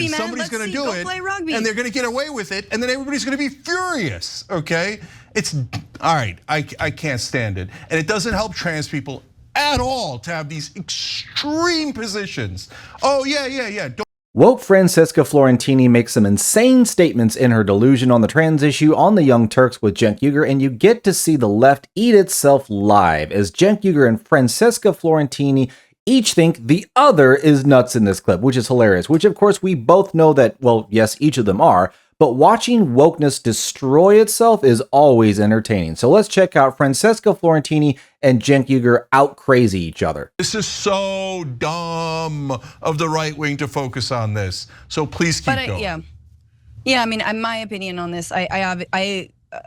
happen. Somebody's going to do it, and they're going to get away with it, and then everybody's going to be furious, okay? It's, all right, I can't stand it. And it doesn't help trans people at all to have these extreme positions. Oh, yeah. Woke Francesca Fiorentini makes some insane statements in her delusion on the trans issue on the Young Turks with Cenk Uygur, and you get to see the left eat itself live as Cenk Uygur and Francesca Fiorentini each think the other is nuts in this clip, which is hilarious, which of course we both know that, well, yes, each of them are, but watching wokeness destroy itself is always entertaining. So let's check out Francesca Fiorentini and Cenk Uygur out crazy each other. This is so dumb of the right wing to focus on this. So please keep going. Yeah. I mean, my opinion on this, I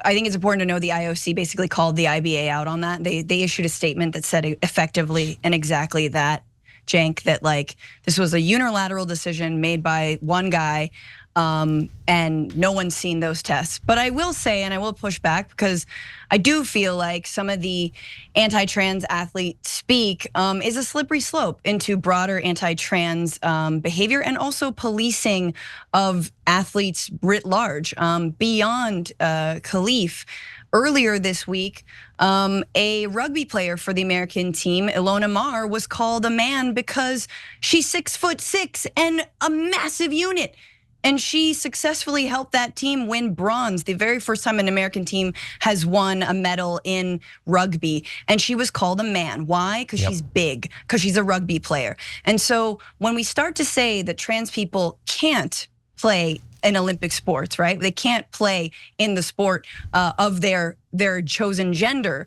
think it's important to know the IOC basically called the IBA out on that. They issued a statement that said effectively and exactly that, Cenk, that like this was a unilateral decision made by one guy. And no one's seen those tests. But I will say, and I will push back, because I do feel like some of the anti-trans athlete speak is a slippery slope into broader anti-trans behavior and also policing of athletes writ large beyond Khalif. Earlier this week, a rugby player for the American team, Ilona Maher, was called a man because she's 6'6" and a massive unit. And she successfully helped that team win bronze, the very first time an American team has won a medal in rugby. And she was called a man. Why? Because she's big, because she's a rugby player. And so when we start to say that trans people can't play in Olympic sports, right? They can't play in the sport of their chosen gender.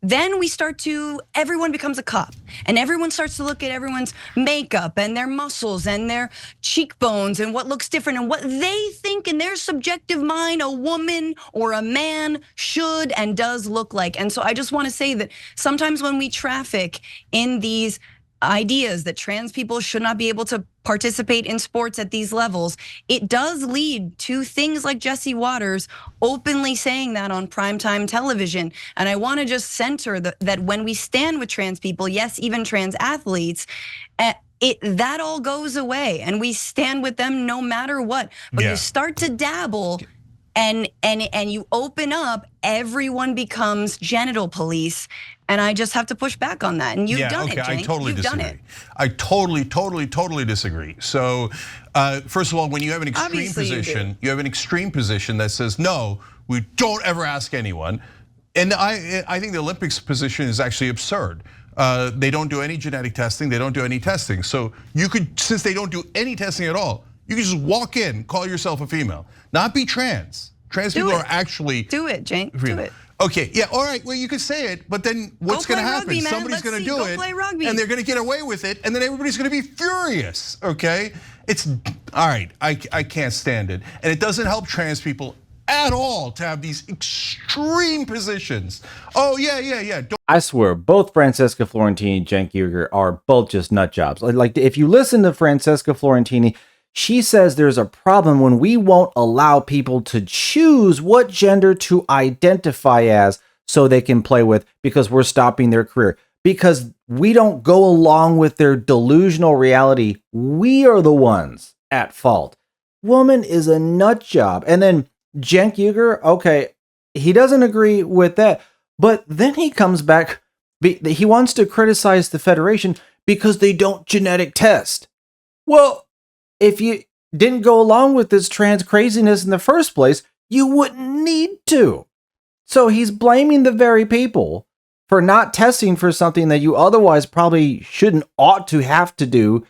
Then we start to, everyone becomes a cop, and everyone starts to look at everyone's makeup and their muscles and their cheekbones and what looks different and what they think in their subjective mind a woman or a man should and does look like. And so I just want to say that sometimes when we traffic in these ideas that trans people should not be able to participate in sports at these levels, it does lead to things like Jesse Waters openly saying that on primetime television. And I want to just center that when we stand with trans people, yes, even trans athletes, that all goes away and we stand with them no matter what. But you start to dabble and you open up, everyone becomes genital police. And I just have to push back on that. And you've done it, Cenk. I totally You've disagree. Done it. I totally disagree. So first of all, when you have an extreme position, you have an extreme position that says, no, we don't ever ask anyone. And I think the Olympics position is actually absurd. They don't do any genetic testing, they don't do any testing. So you could, since they don't do any testing at all, you can just walk in, call yourself a female, not be trans. Trans people are actually- Do it, Cenk, do it. Okay, yeah, all right, well, you could say it, but then what's gonna happen? Rugby, Somebody's gonna do it, and they're gonna get away with it, and then everybody's gonna be furious, okay? It's, all right, I can't stand it. And it doesn't help trans people at all to have these extreme positions. Oh, yeah. I swear, both Francesca Fiorentini and Cenk Uygur are both just nut jobs. Like, if you listen to Francesca Fiorentini, she says there's a problem when we won't allow people to choose what gender to identify as so they can play with because we're stopping their career. Because we don't go along with their delusional reality, we are the ones at fault. Woman is a nut job. And then Cenk Uygur, okay, he doesn't agree with that. But then he comes back, he wants to criticize the Federation because they don't genetic test. Well, if you didn't go along with this trans craziness in the first place, you wouldn't need to. So he's blaming the very people for not testing for something that you otherwise probably ought to have to do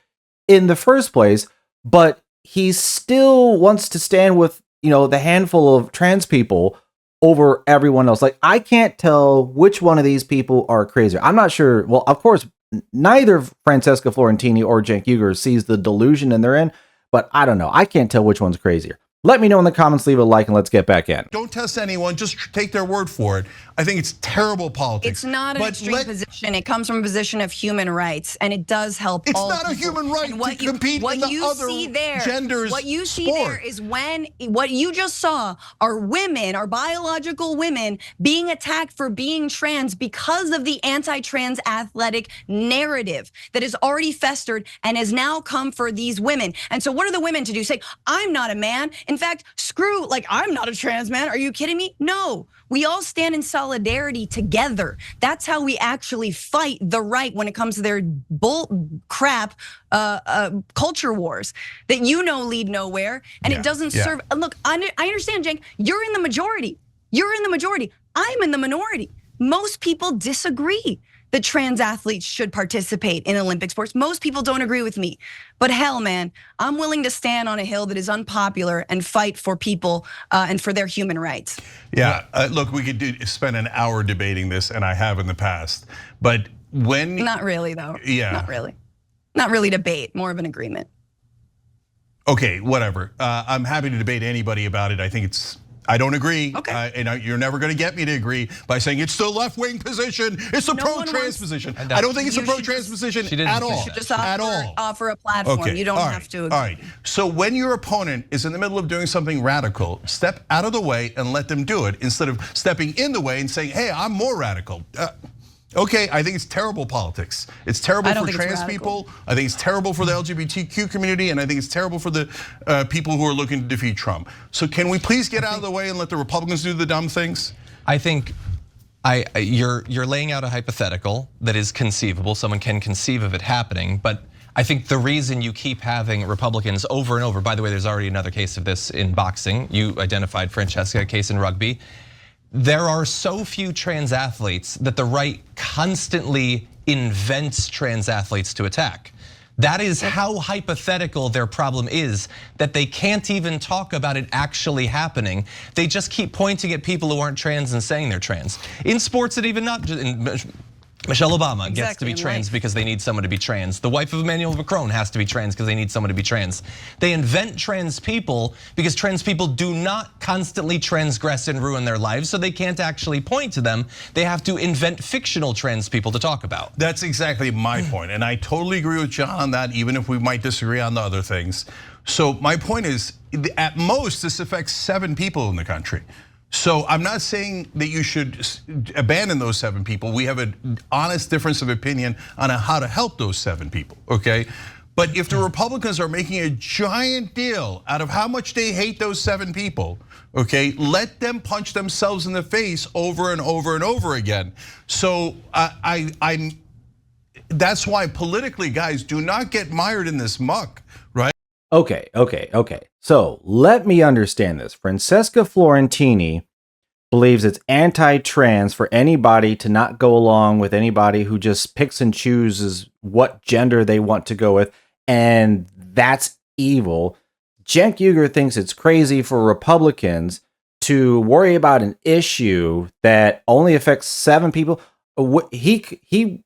in the first place. But he still wants to stand with, the handful of trans people over everyone else. Like, I can't tell which one of these people are crazier. I'm not sure. Well, of course, neither Francesca Fiorentini or Cenk Uygur sees the delusion in their end, but I don't know. I can't tell which one's crazier. Let me know in the comments, leave a like, and let's get back in. Don't test anyone, just take their word for it. I think it's terrible politics. It's not an extreme position. It comes from a position of human rights, and it does help. It's all not a people. human right to compete in the other gender's What you see there is when what you just saw are women, are biological women, being attacked for being trans because of the anti-trans athletic narrative that has already festered and has now come for these women. And so what are the women to do? Say, I'm not a man. In fact, screw, like, I'm not a trans man. Are you kidding me? No, we all stand in solidarity together. That's how we actually fight the right when it comes to their bull crap culture wars that lead nowhere, and it doesn't serve. Look, I understand, Cenk, you're in the majority. You're in the majority. I'm in the minority. Most people disagree that trans athletes should participate in Olympic sports. Most people don't agree with me. But hell, man, I'm willing to stand on a hill that is unpopular and fight for people and for their human rights. Yeah, look, we could spend an hour debating this, and I have in the past. But when— Not really, though. Yeah. Not really. Not really debate, more of an agreement. Okay, whatever. I'm happy to debate anybody about it. I think I don't agree, and you're never going to get me to agree by saying it's the left-wing position, it's the pro-trans position. I don't think it's a pro-trans position at all. You should just offer a platform. You don't have to agree. All right. So when your opponent is in the middle of doing something radical, step out of the way and let them do it instead of stepping in the way and saying, "Hey, I'm more radical." Okay, I think it's terrible politics. It's terrible for trans people. I think it's terrible for the LGBTQ community, and I think it's terrible for the people who are looking to defeat Trump. So can we please get out of the way and let the Republicans do the dumb things? I think you're laying out a hypothetical that is conceivable. Someone can conceive of it happening, but I think the reason you keep having Republicans over and over, by the way, there's already another case of this in boxing. You identified Francesca, a case in rugby. There are so few trans athletes that the right constantly invents trans athletes to attack. That is how hypothetical their problem is, that they can't even talk about it actually happening. They just keep pointing at people who aren't trans and saying they're trans. In sports, it even not just Michelle Obama gets to be trans because they need someone to be trans. The wife of Emmanuel Macron has to be trans because they need someone to be trans. They invent trans people because trans people do not constantly transgress and ruin their lives, so they can't actually point to them. They have to invent fictional trans people to talk about. That's exactly my point, and I totally agree with John on that, even if we might disagree on the other things. So my point is, at most, this affects 7 people in the country. So I'm not saying that you should abandon those 7 people. We have an honest difference of opinion on how to help those 7 people, okay? But if the Republicans are making a giant deal out of how much they hate those 7 people, okay, let them punch themselves in the face over and over and over again. So that's why politically, guys, do not get mired in this muck, right? Okay. So let me understand this. Francesca Fiorentini believes it's anti-trans for anybody to not go along with anybody who just picks and chooses what gender they want to go with, and that's evil. Cenk Uygur thinks it's crazy for Republicans to worry about an issue that only affects 7 people. He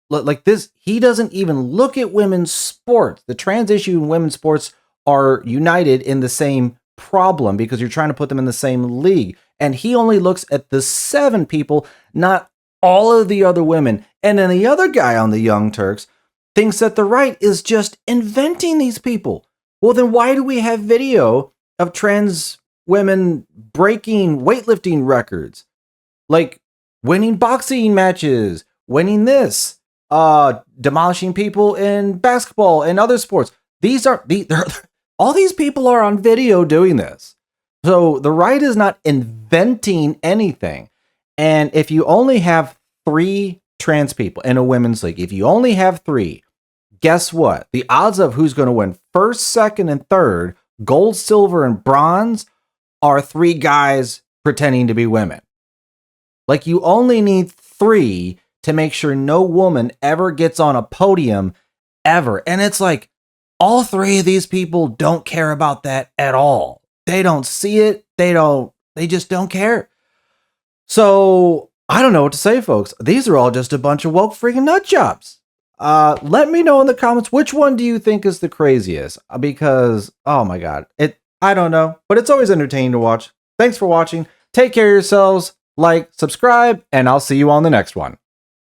like this. He doesn't even look at women's sports. The trans issue in women's sports are united in the same problem because you're trying to put them in the same league. And he only looks at the 7 people, not all of the other women. And then the other guy on the Young Turks thinks that the right is just inventing these people. Well, then why do we have video of trans women breaking weightlifting records? Like winning boxing matches, winning this, demolishing people in basketball and other sports. All these people are on video doing this. So the right is not inventing anything. And if you only have 3 trans people in a women's league, if you only have 3, guess what? The odds of who's going to win first, second, and third, gold, silver, and bronze, are 3 guys pretending to be women. Like, you only need 3 to make sure no woman ever gets on a podium ever. And it's like, all 3 of these people don't care about that at all. They don't see it. They just don't care. So I don't know what to say, folks. These are all just a bunch of woke freaking nut jobs. Let me know in the comments, which one do you think is the craziest? Because, oh my God, I don't know, but it's always entertaining to watch. Thanks for watching. Take care of yourselves. like, subscribe, and I'll see you on the next one.